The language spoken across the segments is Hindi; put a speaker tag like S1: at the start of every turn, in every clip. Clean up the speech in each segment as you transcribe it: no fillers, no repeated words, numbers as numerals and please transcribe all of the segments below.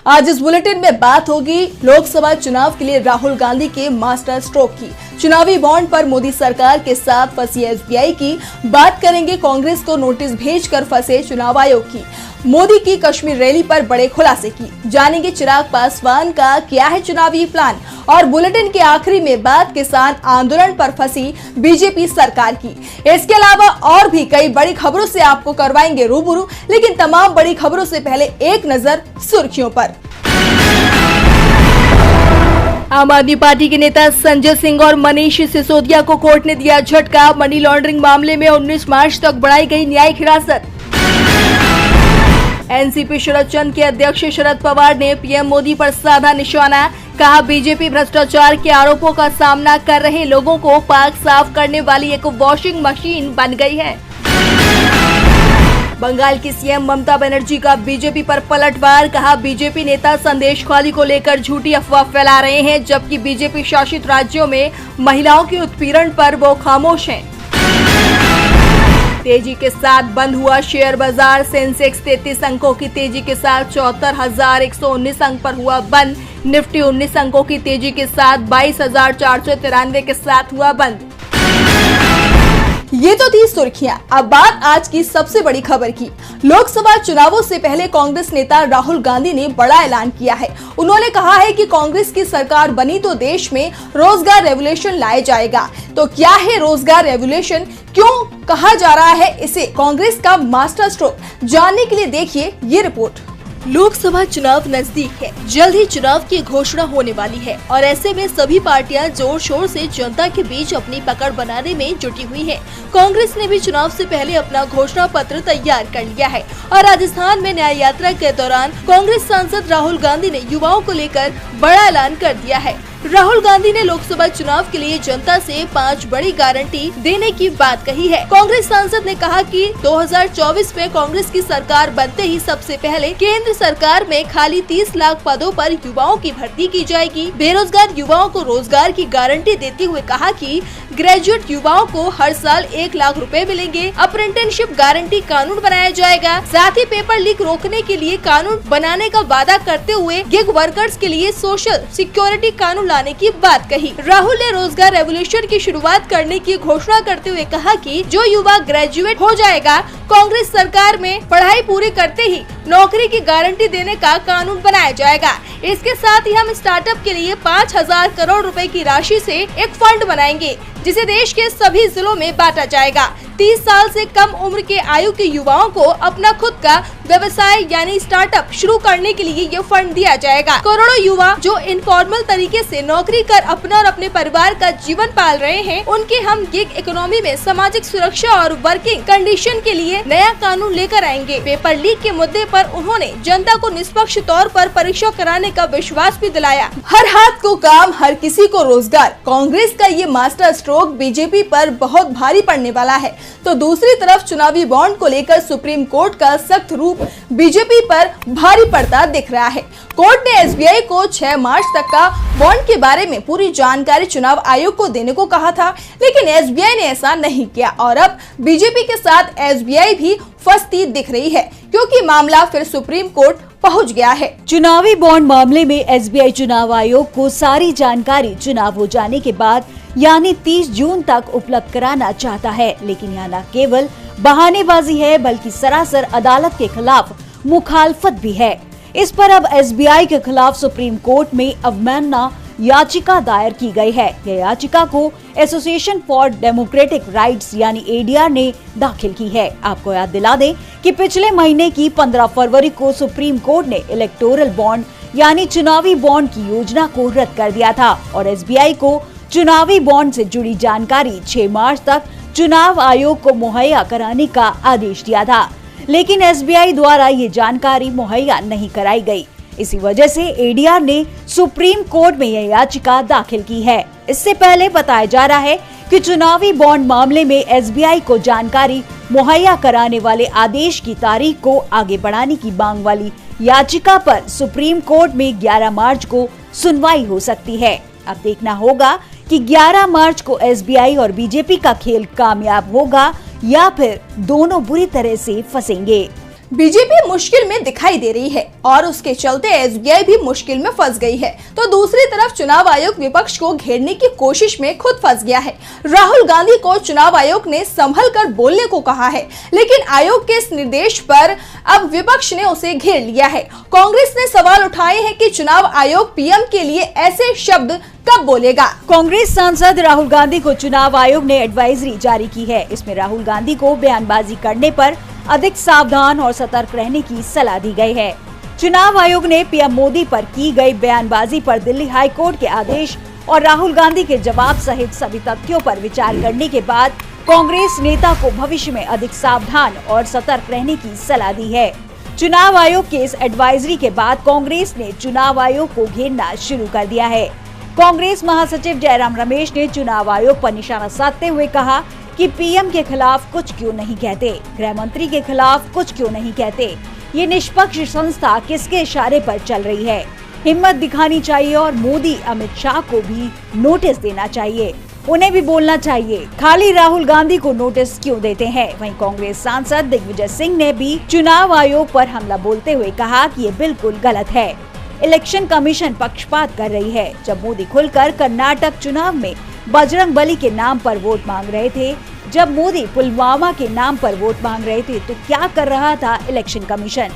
S1: आज इस बुलेटिन में बात होगी लोकसभा चुनाव के लिए राहुल गांधी के मास्टर स्ट्रोक की, चुनावी बॉन्ड पर मोदी सरकार के साथ फंसी एसबीआई की, बात करेंगे कांग्रेस को नोटिस भेजकर फंसे चुनाव आयोग की, मोदी की कश्मीर रैली पर बड़े खुलासे की, जानेंगे चिराग पासवान का क्या है चुनावी प्लान और बुलेटिन के आखिरी में बात किसान आंदोलन पर फंसी बीजेपी सरकार की। इसके अलावा और भी कई बड़ी खबरों से आपको करवाएंगे रूबरू, लेकिन तमाम बड़ी खबरों से पहले एक नजर सुर्खियों पर। आम आदमी पार्टी के नेता संजय सिंह और मनीष सिसोदिया को कोर्ट ने दिया झटका, मनी लॉन्ड्रिंग मामले में 19 मार्च तक बढ़ाई गई न्यायिक हिरासत। एनसीपी शरद चंद के अध्यक्ष शरद पवार ने पीएम मोदी पर साधा निशाना, कहा बीजेपी भ्रष्टाचार के आरोपों का सामना कर रहे लोगों को पाक साफ करने वाली एक वॉशिंग मशीन बन गई है। बंगाल की सीएम ममता बनर्जी का बीजेपी पर पलटवार, कहा बीजेपी नेता संदेश खाली को लेकर झूठी अफवाह फैला रहे हैं, जबकि बीजेपी शासित राज्यों में महिलाओं के उत्पीड़न पर वो खामोश हैं। तेजी के साथ बंद हुआ शेयर बाजार, सेंसेक्स 33 अंकों की तेजी के साथ 74,119 अंक पर हुआ बंद, निफ्टी 19 अंकों की तेजी के साथ 22,493 के साथ हुआ बंद। ये तो थी सुर्खियां। अब बात आज की सबसे बड़ी खबर की। लोकसभा चुनावों से पहले कांग्रेस नेता राहुल गांधी ने बड़ा ऐलान किया है। उन्होंने कहा है कि कांग्रेस की सरकार बनी तो देश में रोजगार रेवोल्यूशन लाया जाएगा। तो क्या है रोजगार रेवोल्यूशन, क्यों कहा जा रहा है इसे कांग्रेस का मास्टर स्ट्रोक, जानने के लिए देखिए ये रिपोर्ट। लोकसभा चुनाव नजदीक है, जल्द ही चुनाव की घोषणा होने वाली है और ऐसे में सभी पार्टियां जोर शोर से जनता के बीच अपनी पकड़ बनाने में जुटी हुई हैं। कांग्रेस ने भी चुनाव से पहले अपना घोषणा पत्र तैयार कर लिया है और राजस्थान में न्याय यात्रा के दौरान कांग्रेस सांसद राहुल गांधी ने युवाओं को लेकर बड़ा ऐलान कर दिया है। राहुल गांधी ने लोकसभा चुनाव के लिए जनता से 5 बड़ी गारंटी देने की बात कही है। कांग्रेस सांसद ने कहा कि 2024 में कांग्रेस की सरकार बनते ही सबसे पहले केंद्र सरकार में खाली 30 लाख पदों पर युवाओं की भर्ती की जाएगी। बेरोजगार युवाओं को रोजगार की गारंटी देते हुए कहा कि ग्रेजुएट युवाओं को हर साल 1 लाख रुपए मिलेंगे। अप्रेंटिसशिप गारंटी कानून बनाया जाएगा। साथ ही पेपर लीक रोकने के लिए कानून बनाने का वादा करते हुए गिग वर्कर्स के लिए सोशल सिक्योरिटी कानून लाने की बात कही। राहुल ने रोजगार रेवोल्यूशन की शुरुआत करने की घोषणा करते हुए कहा कि जो युवा ग्रेजुएट हो जाएगा, कांग्रेस सरकार में पढ़ाई पूरी करते ही नौकरी की गारंटी देने का कानून बनाया जाएगा। इसके साथ ही हम स्टार्टअप के लिए 5,000 करोड़ रुपए की राशि से एक फंड बनाएंगे, जिसे देश के सभी जिलों में बांटा जाएगा। 30 साल से कम उम्र के आयु के युवाओं को अपना खुद का व्यवसाय यानी स्टार्टअप शुरू करने के लिए ये फंड दिया जाएगा। करोड़ों युवा जो इनफॉर्मल तरीके से नौकरी कर अपना और अपने परिवार का जीवन पाल रहे हैं, उनके हम गिग इकोनॉमी में सामाजिक सुरक्षा और वर्किंग कंडीशन के लिए नया कानून लेकर आएंगे। पेपर लीक के मुद्दे पर उन्होंने जनता को निष्पक्ष तौर पर परीक्षा कराने का विश्वास भी दिलाया। हर हाथ को काम, हर किसी को रोजगार, कांग्रेस का ये मास्टर स्ट्रोक बीजेपी पर बहुत भारी पड़ने वाला है। तो दूसरी तरफ चुनावी बॉन्ड को लेकर सुप्रीम कोर्ट का सख्त रूप बीजेपी पर भारी पड़ता दिख रहा है। कोर्ट ने एसबीआई को 6 मार्च तक का बॉन्ड के बारे में पूरी जानकारी चुनाव आयोग को देने को कहा था, लेकिन एसबीआई ने ऐसा नहीं किया और अब बीजेपी के साथ एसबीआई भी फंसती दिख रही है, क्योंकि मामला फिर सुप्रीम कोर्ट पहुंच गया है।
S2: चुनावी बॉन्ड मामले में एसबीआई चुनाव आयोग को सारी जानकारी चुनाव हो जाने के बाद यानी 30 जून तक उपलब्ध कराना चाहता है, लेकिन यहाँ न केवल बहानेबाजी है बल्कि सरासर अदालत के खिलाफ मुखालफत भी है। इस पर अब एसबीआई के खिलाफ सुप्रीम कोर्ट में अवमानना याचिका दायर की गई है। यह याचिका को एसोसिएशन फॉर डेमोक्रेटिक राइट्स यानी एडीआर ने दाखिल की है। आपको याद दिला दें कि पिछले महीने की 15 फरवरी को सुप्रीम कोर्ट ने इलेक्टोरल बॉन्ड यानी चुनावी बॉन्ड की योजना को रद्द कर दिया था और एसबीआई को चुनावी बॉन्ड से जुड़ी जानकारी 6 मार्च तक चुनाव आयोग को मुहैया कराने का आदेश दिया था, लेकिन एसबीआई द्वारा ये जानकारी मुहैया नहीं कराई गई। इसी वजह से एडीआर ने सुप्रीम कोर्ट में यह याचिका दाखिल की है। इससे पहले बताया जा रहा है कि चुनावी बॉन्ड मामले में एसबीआई को जानकारी मुहैया कराने वाले आदेश की तारीख को आगे बढ़ाने की मांग वाली याचिका पर सुप्रीम कोर्ट में 11 मार्च को सुनवाई हो सकती है। अब देखना होगा कि 11 मार्च को एसबीआई और बीजेपी का खेल कामयाब होगा या फिर दोनों बुरी तरह से फंसेंगे।
S1: बीजेपी मुश्किल में दिखाई दे रही है और उसके चलते एसबीआई भी मुश्किल में फंस गई है, तो दूसरी तरफ चुनाव आयोग विपक्ष को घेरने की कोशिश में खुद फंस गया है। राहुल गांधी को चुनाव आयोग ने संभल कर बोलने को कहा है, लेकिन आयोग के इस निर्देश पर अब विपक्ष ने उसे घेर लिया है। कांग्रेस ने सवाल उठाए हैं कि चुनाव आयोग पीएम के लिए ऐसे शब्द कब बोलेगा।
S2: कांग्रेस सांसद राहुल गांधी को चुनाव आयोग ने एडवाइजरी जारी की है। इसमें राहुल गांधी को बयानबाजी करने पर अधिक सावधान और सतर्क रहने की सलाह दी गई है। चुनाव आयोग ने पीएम मोदी पर की गई बयानबाजी पर दिल्ली हाई कोर्ट के आदेश और राहुल गांधी के जवाब सहित सभी तथ्यों पर विचार करने के बाद कांग्रेस नेता को भविष्य में अधिक सावधान और सतर्क रहने की सलाह दी है। चुनाव आयोग के इस एडवाइजरी के बाद कांग्रेस ने चुनाव आयोग को घेरना शुरू कर दिया है। कांग्रेस महासचिव जयराम रमेश ने चुनाव आयोग पर निशाना साधते हुए कहा कि पीएम के खिलाफ कुछ क्यों नहीं कहते, गृह मंत्री के खिलाफ कुछ क्यों नहीं कहते, ये निष्पक्ष संस्था किसके इशारे पर चल रही है। हिम्मत दिखानी चाहिए और मोदी अमित शाह को भी नोटिस देना चाहिए, उन्हें भी बोलना चाहिए, खाली राहुल गांधी को नोटिस क्यों देते हैं। वहीं कांग्रेस सांसद दिग्विजय सिंह ने भी चुनाव आयोग पर हमला बोलते हुए कहा कि ये बिल्कुल गलत है। इलेक्शन कमीशन पक्षपात कर रही है। जब मोदी खुलकर कर्नाटक चुनाव में बजरंग बली के नाम पर वोट मांग रहे थे, जब मोदी पुलवामा के नाम पर वोट मांग रहे थे, तो क्या कर रहा था इलेक्शन कमीशन।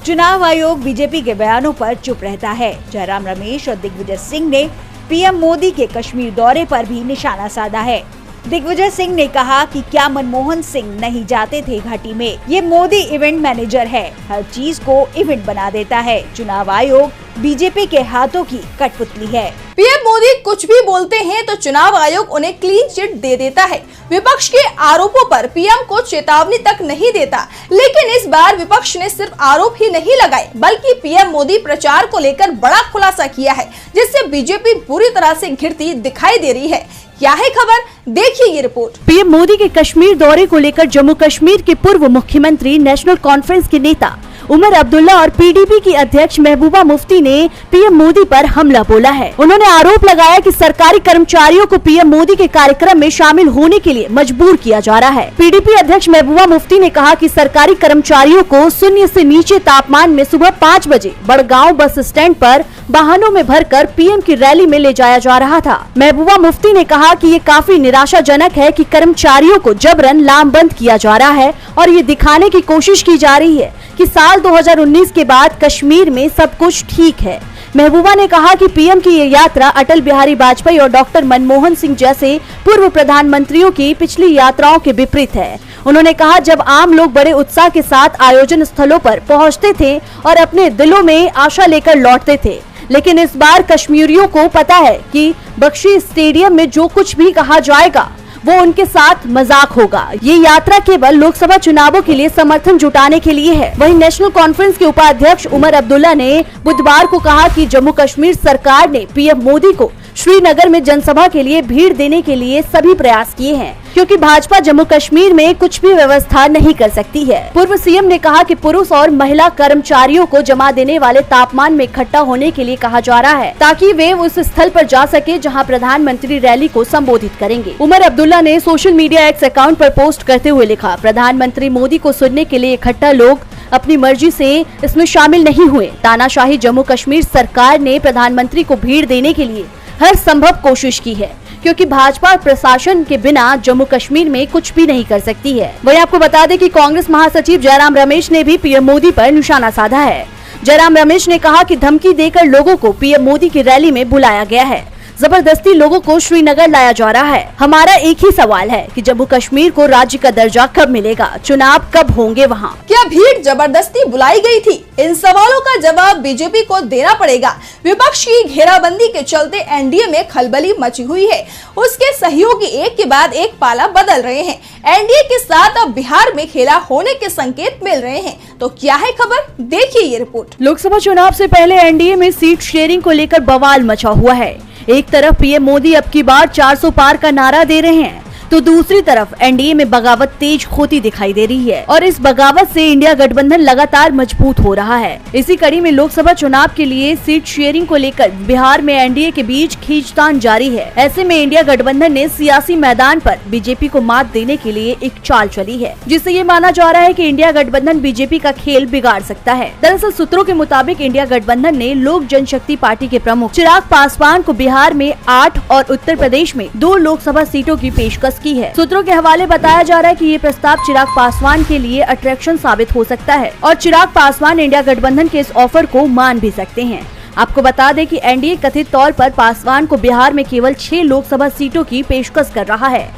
S2: चुनाव आयोग बीजेपी के बयानों पर चुप रहता है। जयराम रमेश और दिग्विजय सिंह ने पीएम मोदी के कश्मीर दौरे पर भी निशाना साधा है। दिग्विजय सिंह ने कहा कि क्या मनमोहन सिंह नहीं जाते थे घाटी में, ये मोदी इवेंट मैनेजर है, हर चीज को इवेंट बना देता है। चुनाव आयोग बीजेपी के हाथों की कठपुतली है।
S1: पीएम मोदी कुछ भी बोलते हैं तो चुनाव आयोग उन्हें क्लीन चिट दे देता है। विपक्ष के आरोपों पर पीएम को चेतावनी तक नहीं देता, लेकिन इस बार विपक्ष ने सिर्फ आरोप ही नहीं लगाए, बल्कि पीएम मोदी प्रचार को लेकर बड़ा खुलासा किया है, जिससे बीजेपी पूरी तरह से घिरती दिखाई दे रही है। क्या है खबर, देखिए ये रिपोर्ट।
S3: पीएम मोदी के कश्मीर दौरे को लेकर जम्मू कश्मीर के पूर्व मुख्यमंत्री, नेशनल कॉन्फ्रेंस के नेता उमर अब्दुल्ला और पीडीपी की अध्यक्ष महबूबा मुफ्ती ने पीएम मोदी पर हमला बोला है। उन्होंने आरोप लगाया कि सरकारी कर्मचारियों को पीएम मोदी के कार्यक्रम में शामिल होने के लिए मजबूर किया जा रहा है। पीडीपी अध्यक्ष महबूबा मुफ्ती ने कहा कि सरकारी कर्मचारियों को शून्य से नीचे तापमान में सुबह 5 बजे बड़गांव बस स्टैंड पर वाहनों में भरकर पीएम की रैली में ले जाया जा रहा था। महबूबा मुफ्ती ने कहा कि ये काफी निराशाजनक है कि कर्मचारियों को जबरन लामबंद किया जा रहा है और ये दिखाने की कोशिश की जा रही है कि साल 2019 के बाद कश्मीर में सब कुछ ठीक है। महबूबा ने कहा कि पीएम की ये यात्रा अटल बिहारी वाजपेयी और डॉक्टर मनमोहन सिंह जैसे पूर्व प्रधानमंत्रियों की पिछली यात्राओं के विपरीत है। उन्होंने कहा, जब आम लोग बड़े उत्साह के साथ आयोजन स्थलों पर पहुंचते थे और अपने दिलों में आशा लेकर लौटते थे, लेकिन इस बार कश्मीरियों को पता है कि बख्शी स्टेडियम में जो कुछ भी कहा जाएगा वो उनके साथ मजाक होगा। ये यात्रा केवल लोकसभा चुनावों के लिए समर्थन जुटाने के लिए है। वहीं नेशनल कॉन्फ्रेंस के उपाध्यक्ष उमर अब्दुल्ला ने बुधवार को कहा कि जम्मू कश्मीर सरकार ने पीएम मोदी को श्रीनगर में जनसभा के लिए भीड़ देने के लिए सभी प्रयास किए हैं, क्योंकि भाजपा जम्मू कश्मीर में कुछ भी व्यवस्था नहीं कर सकती है। पूर्व सीएम ने कहा कि पुरुष और महिला कर्मचारियों को जमा देने वाले तापमान में इकट्ठा होने के लिए कहा जा रहा है, ताकि वे उस स्थल पर जा सके जहां प्रधानमंत्री रैली को संबोधित करेंगे। उमर अब्दुल्ला ने सोशल मीडिया एक्स अकाउंट पर पोस्ट करते हुए लिखा, प्रधानमंत्री मोदी को सुनने के लिए इकट्ठा लोग अपनी मर्जी से इसमें शामिल नहीं हुए। तानाशाही जम्मू कश्मीर सरकार ने प्रधानमंत्री को भीड़ देने के लिए हर संभव कोशिश की है, क्योंकि भाजपा प्रशासन के बिना जम्मू कश्मीर में कुछ भी नहीं कर सकती है। वहीं आपको बता दें कि कांग्रेस महासचिव जयराम रमेश ने भी पीएम मोदी पर निशाना साधा है। जयराम रमेश ने कहा कि धमकी देकर लोगों को पीएम मोदी की रैली में बुलाया गया है, जबरदस्ती लोगों को श्रीनगर लाया जा रहा है। हमारा एक ही सवाल है कि जम्मू कश्मीर को राज्य का दर्जा कब मिलेगा, चुनाव कब होंगे वहाँ।
S1: क्या भीड़ जबरदस्ती बुलाई गई थी? इन सवालों का जवाब बीजेपी को देना पड़ेगा। विपक्ष की घेराबंदी के चलते एनडीए में खलबली मची हुई है। उसके सहयोगी एक के बाद एक पाला बदल रहे हैं। एनडीए के साथ अब बिहार में खेला होने के संकेत मिल रहे हैं। तो क्या है खबर, देखिए ये रिपोर्ट।
S3: लोकसभा चुनाव से पहले एनडीए में सीट शेयरिंग को लेकर बवाल मचा हुआ है। एक तरफ पीएम मोदी अब की बार 400 पार का नारा दे रहे हैं, तो दूसरी तरफ एनडीए में बगावत तेज होती दिखाई दे रही है और इस बगावत से इंडिया गठबंधन लगातार मजबूत हो रहा है। इसी कड़ी में लोकसभा चुनाव के लिए सीट शेयरिंग को लेकर बिहार में एनडीए के बीच खींचतान जारी है। ऐसे में इंडिया गठबंधन ने सियासी मैदान पर बीजेपी को मात देने के लिए एक चाल चली है, जिससे ये माना जा रहा है कि इंडिया गठबंधन बीजेपी का खेल बिगाड़ सकता है। दरअसल सूत्रों के मुताबिक इंडिया गठबंधन ने लोक जनशक्ति पार्टी के प्रमुख चिराग पासवान को बिहार में 8 और उत्तर प्रदेश में 2 लोकसभा सीटों की पेशकश की है। सूत्रों के हवाले बताया जा रहा है कि ये प्रस्ताव चिराग पासवान के लिए अट्रैक्शन साबित हो सकता है और चिराग पासवान इंडिया गठबंधन के इस ऑफर को मान भी सकते हैं। आपको बता दें कि एनडीए कथित तौर पर पासवान को बिहार में केवल 6 लोकसभा सीटों की पेशकश कर रहा है।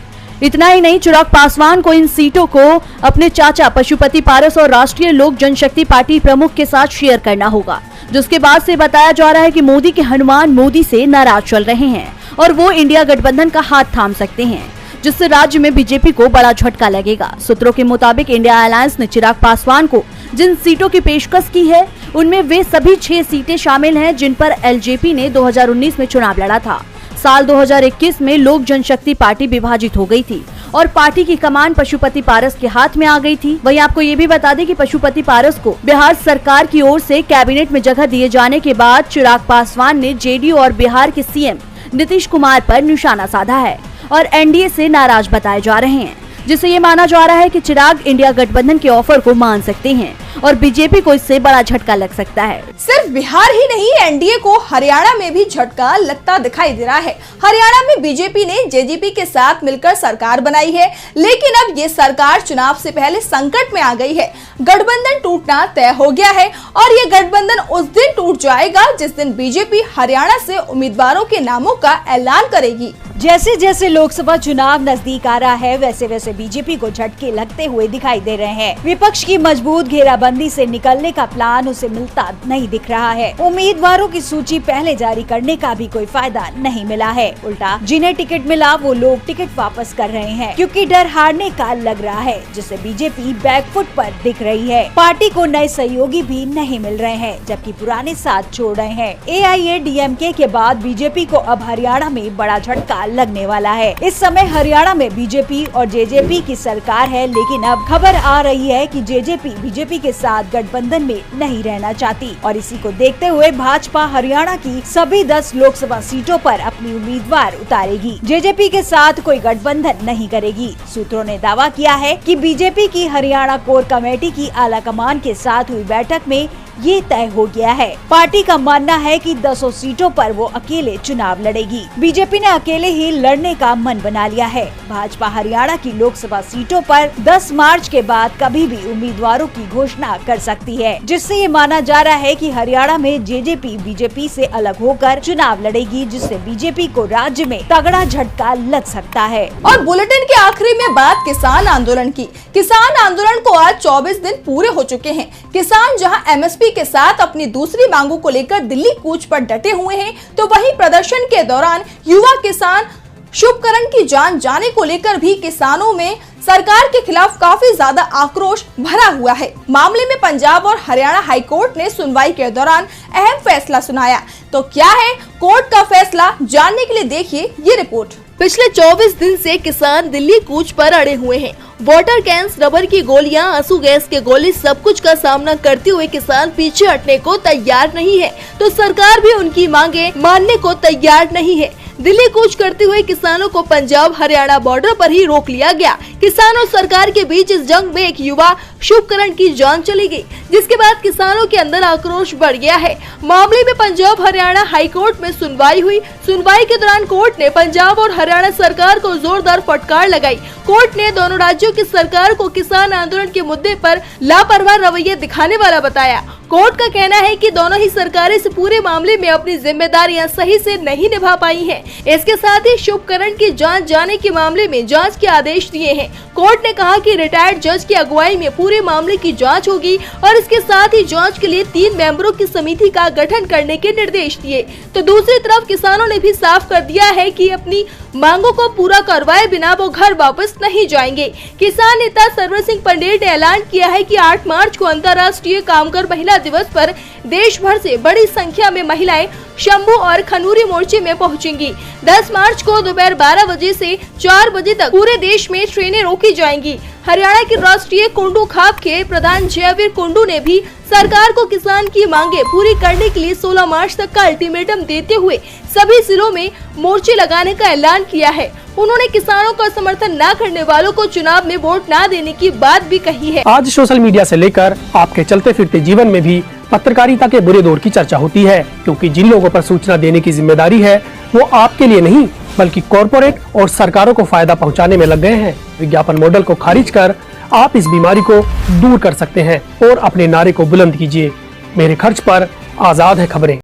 S3: इतना ही नहीं, चिराग पासवान को इन सीटों को अपने चाचा पशुपति पारस और राष्ट्रीय लोक जनशक्ति पार्टी प्रमुख के साथ शेयर करना होगा, जिसके बाद से बताया जा रहा है कि मोदी के हनुमान मोदी से नाराज चल रहे हैं और वो इंडिया गठबंधन का हाथ थाम सकते हैं, जिससे राज्य में बीजेपी को बड़ा झटका लगेगा। सूत्रों के मुताबिक इंडिया अलायंस ने चिराग पासवान को जिन सीटों की पेशकश की है उनमें वे सभी 6 सीटें शामिल हैं जिन पर एलजेपी ने 2019 में चुनाव लड़ा था। साल 2021 में लोक जनशक्ति पार्टी विभाजित हो गई थी और पार्टी की कमान पशुपति पारस के हाथ में आ गई थी। वहीं आपको ये भी बता दें कि पशुपति पारस को बिहार सरकार की ओर से कैबिनेट में जगह दिए जाने के बाद चिराग पासवान ने जेडीयू और बिहार के सीएम नीतीश कुमार पर निशाना साधा है और एनडीए से नाराज बताए जा रहे हैं, जिससे ये माना जा रहा है कि चिराग इंडिया गठबंधन के ऑफर को मान सकते हैं और बीजेपी को इससे बड़ा झटका लग सकता है।
S1: सिर्फ बिहार ही नहीं, एनडीए को हरियाणा में भी झटका लगता दिखाई दे रहा है। हरियाणा में बीजेपी ने जेजेपी के साथ मिलकर सरकार बनाई है, लेकिन अब ये सरकार चुनाव से पहले संकट में आ गई है। गठबंधन टूटना तय हो गया है और ये गठबंधन उस दिन टूट जाएगा जिस दिन बीजेपी हरियाणा से उम्मीदवारों के नामों का ऐलान करेगी।
S2: जैसे जैसे लोकसभा चुनाव नजदीक आ रहा है, वैसे वैसे बीजेपी को झटके लगते हुए दिखाई दे रहे हैं। विपक्ष की मजबूत घेराबंदी से निकलने का प्लान उसे मिलता नहीं दिख रहा है। उम्मीदवारों की सूची पहले जारी करने का भी कोई फायदा नहीं मिला है। उल्टा जिन्हें टिकट मिला वो लोग टिकट वापस कर रहे हैं, क्योंकि डर हारने का लग रहा है, जिससे बीजेपी बैकफुट पर दिख रही है। पार्टी को नए सहयोगी भी नहीं मिल रहे हैं, जबकि पुराने साथ छोड़ रहे हैं। AIADMK के बाद बीजेपी को अब हरियाणा में बड़ा झटका लगने वाला है। इस समय हरियाणा में बीजेपी और जेजेपी की सरकार है, लेकिन अब खबर आ रही है कि जेजेपी बीजेपी के साथ गठबंधन में नहीं रहना चाहती और इसी को देखते हुए भाजपा हरियाणा की सभी 10 लोकसभा सीटों पर अपनी उम्मीदवार उतारेगी। जेजेपी के साथ कोई गठबंधन नहीं करेगी। सूत्रों ने दावा किया है कि बीजेपी की हरियाणा कोर कमेटी की आला कमान के साथ हुई बैठक में ये तय हो गया है। पार्टी का मानना है कि 10 सीटों पर वो अकेले चुनाव लड़ेगी। बीजेपी ने अकेले ही लड़ने का मन बना लिया है। भाजपा हरियाणा की लोकसभा सीटों पर 10 मार्च के बाद कभी भी उम्मीदवारों की घोषणा कर सकती है, जिससे ये माना जा रहा है कि हरियाणा में जेजेपी बीजेपी से अलग होकर चुनाव लड़ेगी, जिससे बीजेपी को राज्य में तगड़ा झटका लग सकता है।
S1: और बुलेटिन के आखिरी में बात किसान आंदोलन की। किसान आंदोलन को आज 24 दिन पूरे हो चुके हैं। किसान जहां MSP के साथ अपनी दूसरी मांगों को लेकर दिल्ली कूच पर डटे हुए हैं, तो वहीं प्रदर्शन के दौरान युवा किसान शुभकरण की जान जाने को लेकर भी किसानों में सरकार के खिलाफ काफी ज्यादा आक्रोश भरा हुआ है। मामले में पंजाब और हरियाणा हाईकोर्ट ने सुनवाई के दौरान अहम फैसला सुनाया। तो क्या है कोर्ट का फैसला, जानने के लिए देखिए ये रिपोर्ट। पिछले 24 दिन से किसान दिल्ली कूच पर अड़े हुए हैं। वाटर कैंस, रबर की गोलियां, आंसू गैस के गोली, सब कुछ का सामना करते हुए किसान पीछे हटने को तैयार नहीं है, तो सरकार भी उनकी मांगे मानने को तैयार नहीं है। दिल्ली कूच करते हुए किसानों को पंजाब हरियाणा बॉर्डर पर ही रोक लिया गया। किसान और सरकार के बीच इस जंग में एक युवा शुभकरण की जान चली गई, जिसके बाद किसानों के अंदर आक्रोश बढ़ गया है। मामले में पंजाब हरियाणा हाईकोर्ट में सुनवाई हुई। सुनवाई के दौरान कोर्ट ने पंजाब और हरियाणा सरकार को जोरदार फटकार लगाई। कोर्ट ने दोनों राज्यों की सरकार को किसान आंदोलन के मुद्दे पर लापरवाह रवैया दिखाने वाला बताया। कोर्ट का कहना है कि दोनों ही सरकारें इस पूरे मामले में अपनी जिम्मेदारियां सही से नहीं निभा पाई हैं। इसके साथ ही शुभकरण की जांच जाने के मामले में जांच के आदेश दिए हैं। कोर्ट ने कहा कि रिटायर्ड जज की अगुवाई में पूरी पूरे मामले की जांच होगी और इसके साथ ही जांच के लिए 3 मेंबरों की समिति का गठन करने के निर्देश दिए। तो दूसरी तरफ किसानों ने भी साफ कर दिया है कि अपनी मांगों को पूरा करवाए बिना वो घर वापस नहीं जाएंगे। किसान नेता सरवर सिंह पटेल ने ऐलान किया है कि 8 मार्च को अंतर्राष्ट्रीय कामगार महिला दिवस पर देश भर से बड़ी संख्या में महिलाएं शंभू और खनूरी मोर्चे में पहुंचेंगी। 10 मार्च को दोपहर 12 बजे से 4 बजे तक पूरे देश में ट्रेनें रोकी जाएंगी। हरियाणा के राष्ट्रीय कुंडू खाप के प्रधान जयवीर कुंडू ने भी सरकार को किसान की मांगे पूरी करने के लिए 16 मार्च तक का अल्टीमेटम देते हुए सभी जिलों में मोर्चे लगाने का ऐलान किया है। उन्होंने किसानों का समर्थन न करने वालों को चुनाव में वोट न देने की बात भी कही है।
S4: आज सोशल मीडिया से लेकर आपके चलते फिरते जीवन में भी पत्रकारिता के बुरे दौर की चर्चा होती है, क्योंकि जिन लोगों पर सूचना देने की जिम्मेदारी है वो आपके लिए नहीं बल्कि कॉरपोरेट और सरकारों को फायदा पहुंचाने में लग गए हैं। विज्ञापन मॉडल को खारिज कर आप इस बीमारी को दूर कर सकते हैं और अपने नारे को बुलंद कीजिए। मेरे खर्च पर आजाद है खबरें।